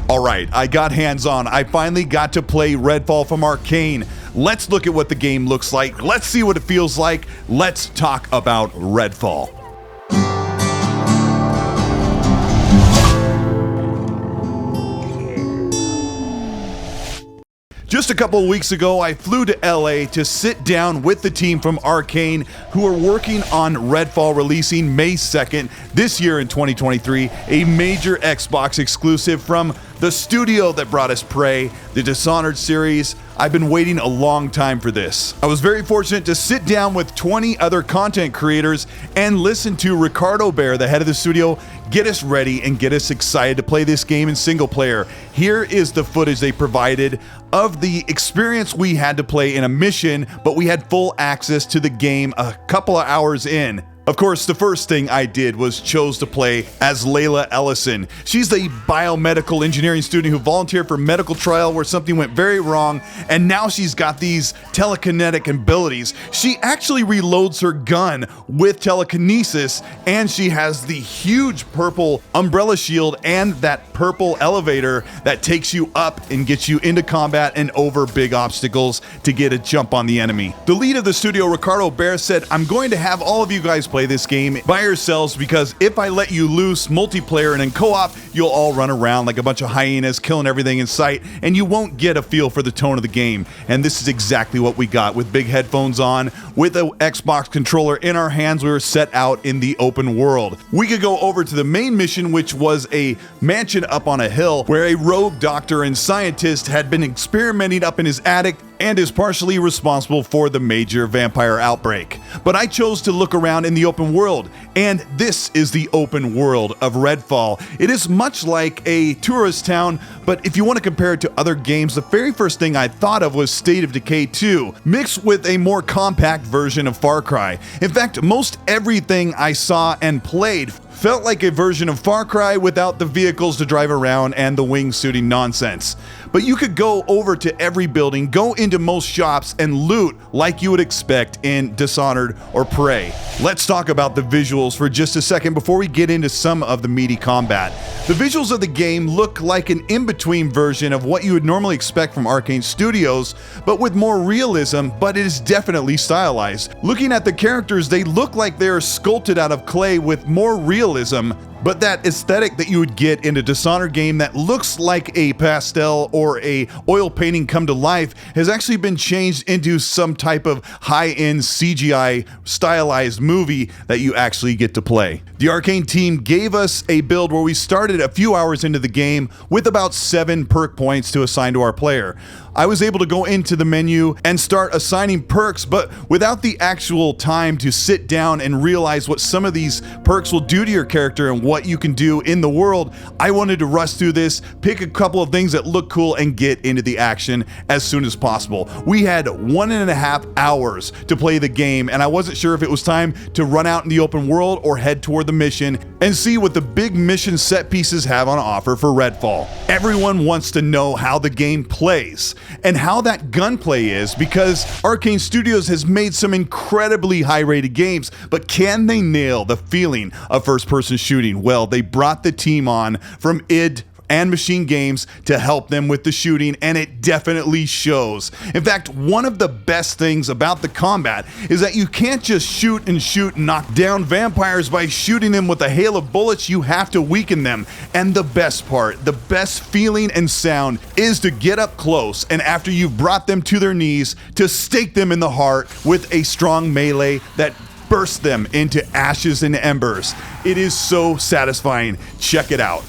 Alright, I got hands on. I finally got to play Redfall from Arkane. Let's look at what the game looks like. Let's see what it feels like. Let's talk about Redfall. Just a couple of weeks ago, I flew to LA to sit down with the team from Arkane who are working on Redfall releasing May 2nd this year in 2023, a major Xbox exclusive from the studio that brought us Prey, the Dishonored series. I've been waiting a long time for this. I was very fortunate to sit down with 20 other content creators and listen to Ricardo Bear, the head of the studio, get us ready and get us excited to play this game in single player. Here is the footage they provided of the experience we had to play in a mission, but we had full access to the game a couple of hours in. Of course, the first thing I did was chose to play as Layla Ellison. She's the biomedical engineering student who volunteered for medical trial where something went very wrong, and now she's got these telekinetic abilities. She actually reloads her gun with telekinesis, and she has the huge purple umbrella shield and that purple elevator that takes you up and gets you into combat and over big obstacles to get a jump on the enemy. The lead of the studio, Ricardo Bear, said, "I'm going to have all of you guys play this game by yourselves because if I let you loose multiplayer and in co-op, you'll all run around like a bunch of hyenas killing everything in sight and you won't get a feel for the tone of the game." And this is exactly what we got. With big headphones on, with an Xbox controller in our hands, we were set out in the open world. We could go over to the main mission, which was a mansion up on a hill where a rogue doctor and scientist had been experimenting up in his attic and is partially responsible for the major vampire outbreak. But I chose to look around in the open world, and this is the open world of Redfall. It is much like a tourist town, but if you want to compare it to other games, the very first thing I thought of was State of Decay 2, mixed with a more compact version of Far Cry. In fact, most everything I saw and played felt like a version of Far Cry without the vehicles to drive around and the wingsuiting nonsense. But you could go over to every building, go into most shops, and loot like you would expect in Dishonored or Prey. Let's talk about the visuals for just a second before we get into some of the meaty combat. The visuals of the game look like an in-between version of what you would normally expect from Arkane Studios, but with more realism, but it is definitely stylized. Looking at the characters, they look like they're sculpted out of clay with more realism, but that aesthetic that you would get in a Dishonored game that looks like a pastel or a oil painting come to life has actually been changed into some type of high-end CGI stylized movie that you actually get to play. The Arkane team gave us a build where we started a few hours into the game with about 7 perk points to assign to our player. I was able to go into the menu and start assigning perks, but without the actual time to sit down and realize what some of these perks will do to your character and what you can do in the world, I wanted to rush through this, pick a couple of things that look cool, and get into the action as soon as possible. We had 1.5 hours to play the game, and I wasn't sure if it was time to run out in the open world or head toward the mission and see what the big mission set pieces have on offer for Redfall. Everyone wants to know how the game plays and how that gunplay is, because Arkane Studios has made some incredibly high-rated games, but can they nail the feeling of first-person shooting? Well, they brought the team on from id and Machine Games to help them with the shooting, and it definitely shows. In fact, one of the best things about the combat is that you can't just shoot and knock down vampires by shooting them with a hail of bullets. You have to weaken them. And the best part, the best feeling and sound is to get up close, and after you've brought them to their knees, to stake them in the heart with a strong melee that bursts them into ashes and embers. It is so satisfying. Check it out.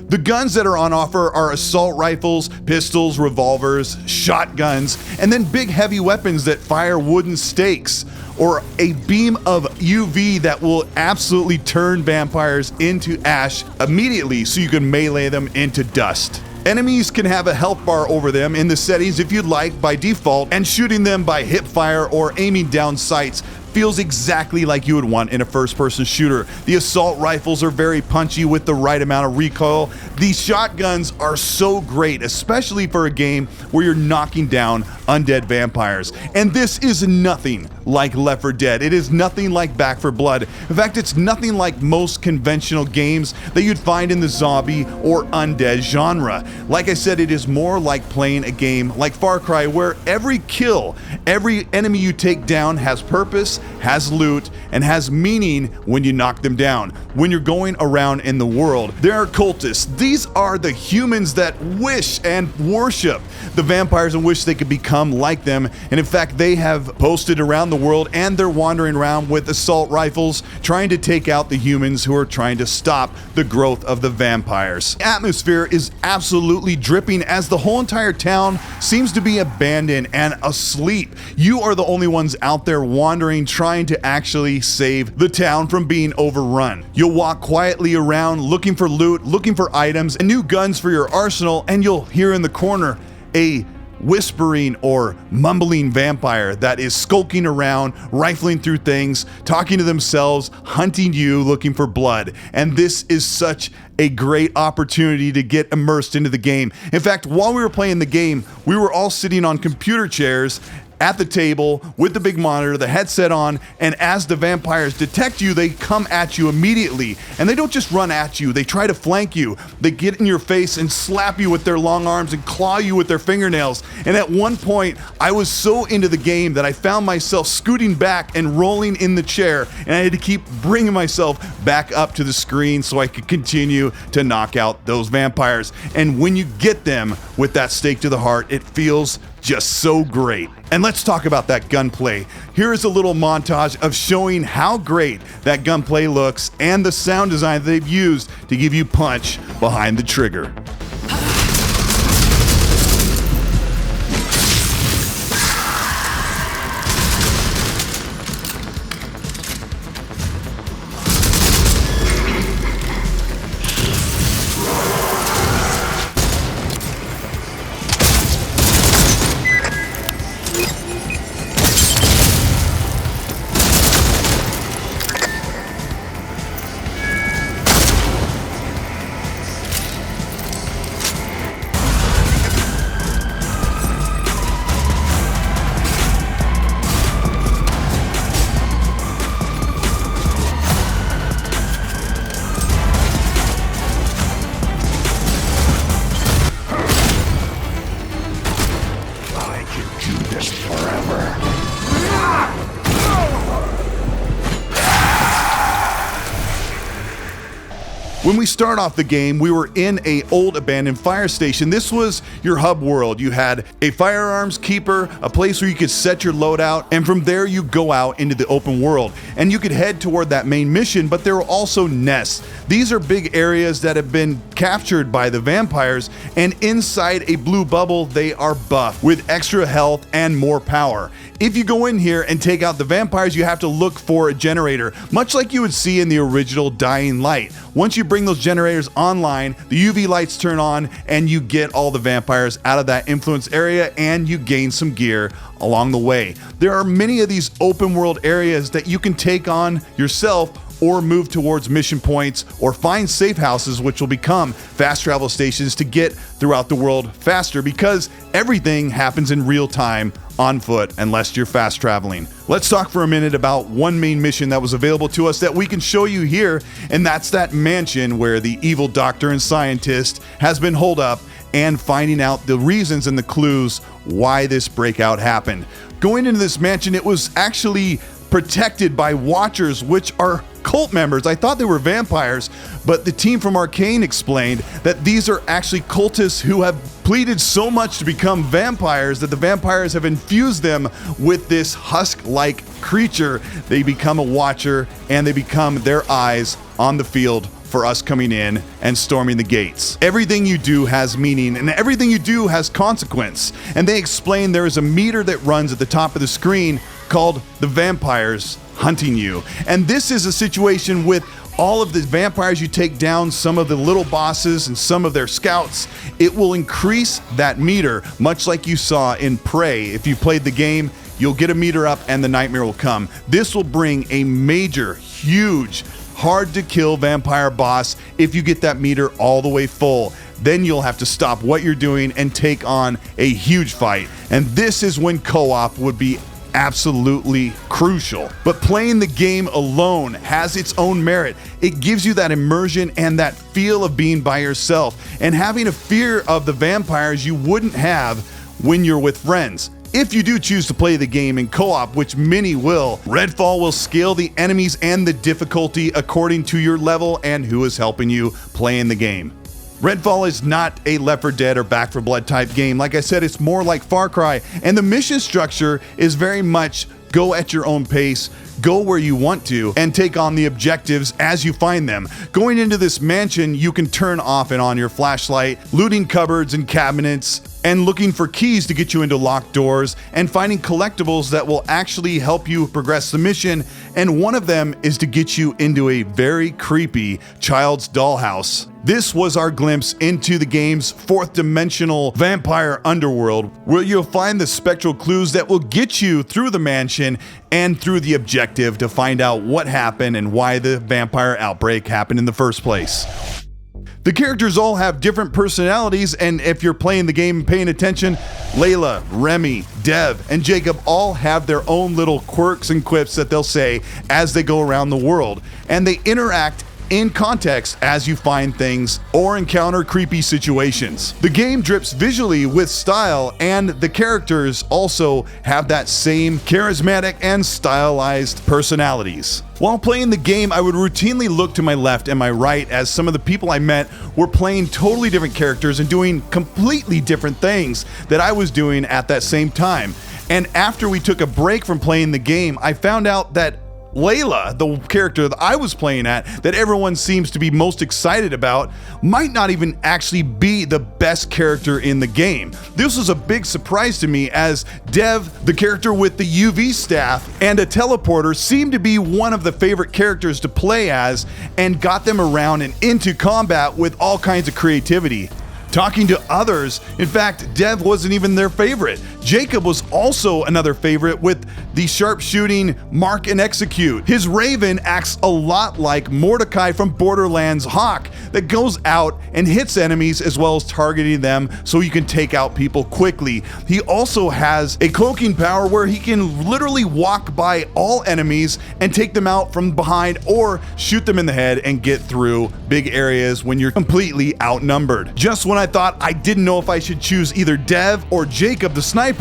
The guns that are on offer are assault rifles, pistols, revolvers, shotguns, and then big heavy weapons that fire wooden stakes, or a beam of UV that will absolutely turn vampires into ash immediately so you can melee them into dust. Enemies can have a health bar over them in the settings if you'd like by default, and shooting them by hip fire or aiming down sights feels exactly like you would want in a first-person shooter. The assault rifles are very punchy with the right amount of recoil. These shotguns are so great, especially for a game where you're knocking down undead vampires. And this is nothing like Left 4 Dead. It is nothing like Back 4 Blood. In fact, it's nothing like most conventional games that you'd find in the zombie or undead genre. Like I said, it is more like playing a game like Far Cry, where every kill, every enemy you take down has purpose, has loot, and has meaning when you knock them down. When you're going around in the world, there are cultists. These are the humans that wish and worship the vampires and wish they could become like them. And in fact, they have posted around the world, and they're wandering around with assault rifles trying to take out the humans who are trying to stop the growth of the vampires. The atmosphere is absolutely dripping as the whole entire town seems to be abandoned and asleep. You are the only ones out there wandering, trying to actually save the town from being overrun. You'll walk quietly around looking for loot, looking for items and new guns for your arsenal, and you'll hear in the corner a whispering or mumbling vampire that is skulking around, rifling through things, talking to themselves, hunting you, looking for blood. And this is such a great opportunity to get immersed into the game. In fact, while we were playing the game, we were all sitting on computer chairs at the table with the big monitor, the headset on, and as the vampires detect you, they come at you immediately. And they don't just run at you, they try to flank you. They get in your face and slap you with their long arms and claw you with their fingernails. And at one point, I was so into the game that I found myself scooting back and rolling in the chair, and I had to keep bringing myself back up to the screen so I could continue to knock out those vampires. And when you get them with that stake to the heart, it feels just so great. And let's talk about that gunplay. Here is a little montage of showing how great that gunplay looks and the sound design that they've used to give you punch behind the trigger. When we start off the game, we were in a old abandoned fire station. This was your hub world. You had a firearms keeper, a place where you could set your loadout, and from there you go out into the open world. And you could head toward that main mission, but there were also nests. These are big areas that have been captured by the vampires, and inside a blue bubble, they are buffed with extra health and more power. If you go in here and take out the vampires, you have to look for a generator, much like you would see in the original Dying Light. Once you bring those generators online, the UV lights turn on and you get all the vampires out of that influence area, and you gain some gear along the way. There are many of these open world areas that you can take on yourself, or move towards mission points, or find safe houses, which will become fast travel stations to get throughout the world faster, because everything happens in real time on foot unless you're fast traveling. Let's talk for a minute about one main mission that was available to us that we can show you here, and that's that mansion where the evil doctor and scientist has been holed up, and finding out the reasons and the clues why this breakout happened. Going into this mansion, it was actually protected by watchers, which are cult members. I thought they were vampires, but the team from Arkane explained that these are actually cultists who have pleaded so much to become vampires that the vampires have infused them with this husk-like creature. They become a watcher, and they become their eyes on the field for us coming in and storming the gates. Everything you do has meaning, and everything you do has consequence. And they explain there is a meter that runs at the top of the screen called the vampires hunting you. And this is a situation with all of the vampires you take down, some of the little bosses and some of their scouts. It will increase that meter, much like you saw in Prey. If you played the game, you'll get a meter up and the nightmare will come. This will bring a major, huge, hard to kill vampire boss if you get that meter all the way full. Then you'll have to stop what you're doing and take on a huge fight. And this is when co-op would be absolutely crucial. But playing the game alone has its own merit. It gives you that immersion and that feel of being by yourself and having a fear of the vampires you wouldn't have when you're with friends. If you do choose to play the game in co-op, which many will, Redfall will scale the enemies and the difficulty according to your level and who is helping you play in the game. Redfall is not a Left 4 Dead or Back 4 Blood type game. Like I said, it's more like Far Cry, and the mission structure is very much go at your own pace, go where you want to, and take on the objectives as you find them. Going into this mansion, you can turn off and on your flashlight, looting cupboards and cabinets, and looking for keys to get you into locked doors, and finding collectibles that will actually help you progress the mission. And one of them is to get you into a very creepy child's dollhouse. This was our glimpse into the game's fourth dimensional vampire underworld, where you'll find the spectral clues that will get you through the mansion and through the objective to find out what happened and why the vampire outbreak happened in the first place. The characters all have different personalities, and if you're playing the game and paying attention, Layla, Remy, Dev, and Jacob all have their own little quirks and quips that they'll say as they go around the world, and they interact in context as you find things or encounter creepy situations. The game drips visually with style, and the characters also have that same charismatic and stylized personalities. While playing the game, I would routinely look to my left and my right as some of the people I met were playing totally different characters and doing completely different things that I was doing at that same time. And after we took a break from playing the game, I found out that Layla, the character that I was playing at, that everyone seems to be most excited about, might not even actually be the best character in the game. This was a big surprise to me, as Dev, the character with the UV staff and a teleporter, seemed to be one of the favorite characters to play as, and got them around and into combat with all kinds of creativity. Talking to others, in fact, Dev wasn't even their favorite. Jacob was also another favorite with the sharpshooting Mark and Execute. His Raven acts a lot like Mordecai from Borderlands Hawk that goes out and hits enemies as well as targeting them so you can take out people quickly. He also has a cloaking power where he can literally walk by all enemies and take them out from behind or shoot them in the head and get through big areas when you're completely outnumbered. Just when I thought I didn't know if I should choose either Dev or Jacob the sniper,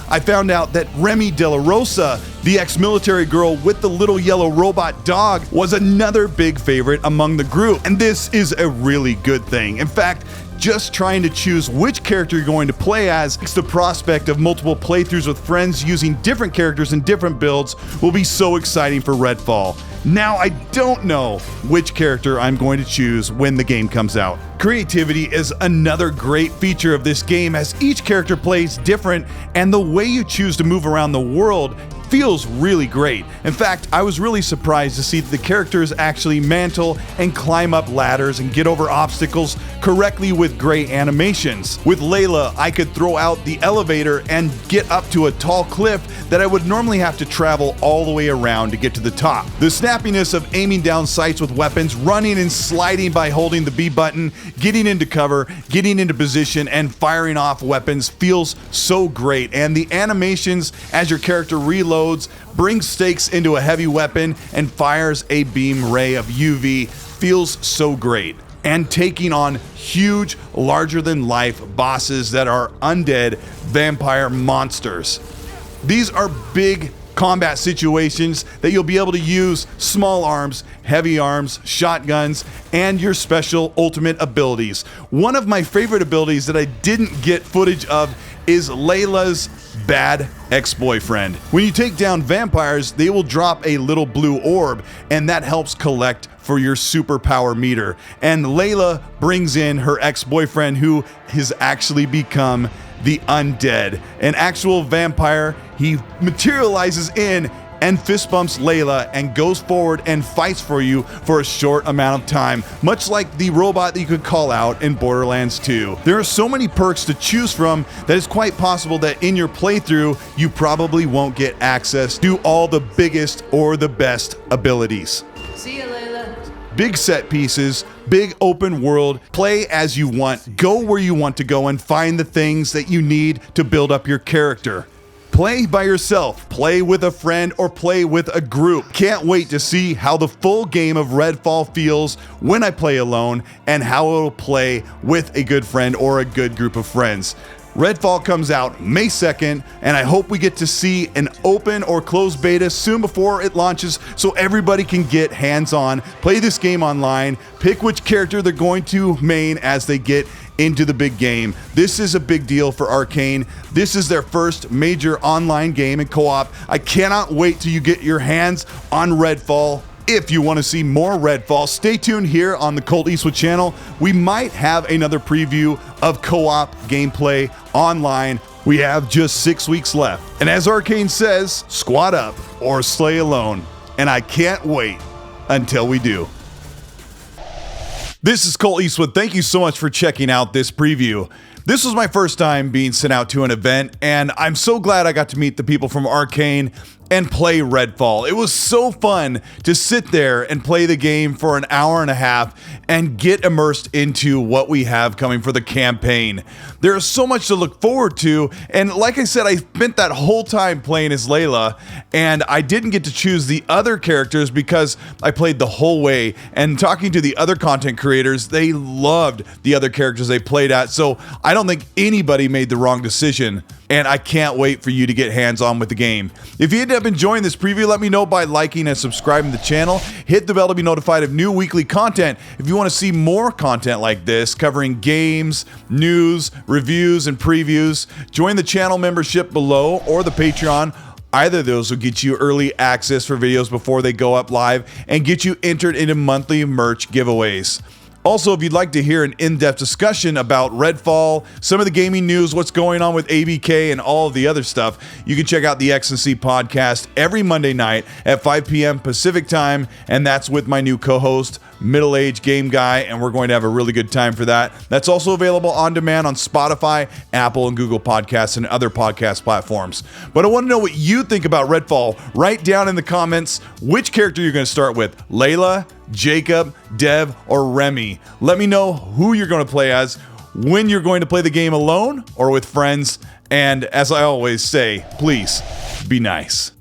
I found out that Remy De La Rosa, the ex-military girl with the little yellow robot dog, was another big favorite among the group. And this is a really good thing. In fact, just trying to choose which character you're going to play as makes the prospect of multiple playthroughs with friends using different characters and different builds will be so exciting for Redfall. Now, I don't know which character I'm going to choose when the game comes out. Creativity is another great feature of this game, as each character plays different, and the way you choose to move around the world feels really great. In fact, I was really surprised to see that the characters actually mantle and climb up ladders and get over obstacles correctly with great animations. With Layla, I could throw out the elevator and get up to a tall cliff that I would normally have to travel all the way around to get to the top. The snappiness of aiming down sights with weapons, running and sliding by holding the B button, getting into cover, getting into position, and firing off weapons feels so great. And the animations as your character reloads, brings stakes into a heavy weapon, and fires a beam ray of UV feels so great. And taking on huge, larger-than-life bosses that are undead vampire monsters. These are big combat situations that you'll be able to use small arms, heavy arms, shotguns, and your special ultimate abilities. One of my favorite abilities that I didn't get footage of is Layla's bad ex-boyfriend. When you take down vampires, they will drop a little blue orb, and that helps collect for your superpower meter. And Layla brings in her ex-boyfriend, who has actually become the undead, an actual vampire. He materializes in and fist bumps Layla and goes forward and fights for you for a short amount of time, much like the robot that you could call out in Borderlands 2. There are so many perks to choose from that it's quite possible that in your playthrough you probably won't get access to all the biggest or the best abilities. See you, Layla. Big set pieces, big open world, play as you want, go where you want to go and find the things that you need to build up your character. Play by yourself, play with a friend, or play with a group. Can't wait to see how the full game of Redfall feels when I play alone and how it'll play with a good friend or a good group of friends. Redfall comes out May 2nd, and I hope we get to see an open or closed beta soon before it launches so everybody can get hands-on, play this game online, pick which character they're going to main as they get into the big game. This is a big deal for Arkane. This is their first major online game in co-op. I cannot wait till you get your hands on Redfall. If you want to see more Redfall, stay tuned here on the Colteastwood channel. We might have another preview of co-op gameplay online. We have just 6 weeks left. And as Arkane says, squad up or slay alone. And I can't wait until we do. This is Colteastwood. Thank you so much for checking out this preview. This was my first time being sent out to an event, and I'm so glad I got to meet the people from Arkane and play Redfall. It was so fun to sit there and play the game for an hour and a half and get immersed into what we have coming for the campaign. There is so much to look forward to, and like I said, I spent that whole time playing as Layla, and I didn't get to choose the other characters because I played the whole way, and talking to the other content creators, they loved the other characters they played at, so I don't think anybody made the wrong decision, and I can't wait for you to get hands-on with the game. If you end up enjoying this preview, let me know by liking and subscribing to the channel. Hit the bell to be notified of new weekly content. If you want to see more content like this, covering games, news, reviews, and previews, join the channel membership below or the Patreon. Either of those will get you early access for videos before they go up live and get you entered into monthly merch giveaways. Also, if you'd like to hear an in-depth discussion about Redfall, some of the gaming news, what's going on with ABK, and all of the other stuff, you can check out the X&C podcast every Monday night at 5 p.m. Pacific time, and that's with my new co-host, Middle-Aged Game Guy, and we're going to have a really good time for that. That's also available on demand on Spotify, Apple, and Google Podcasts, and other podcast platforms. But I want to know what you think about Redfall. Write down in the comments which character you're going to start with, Layla, Jacob, Dev, or Remy. Let me know who you're going to play as, when you're going to play the game alone or with friends, and as I always say, please be nice.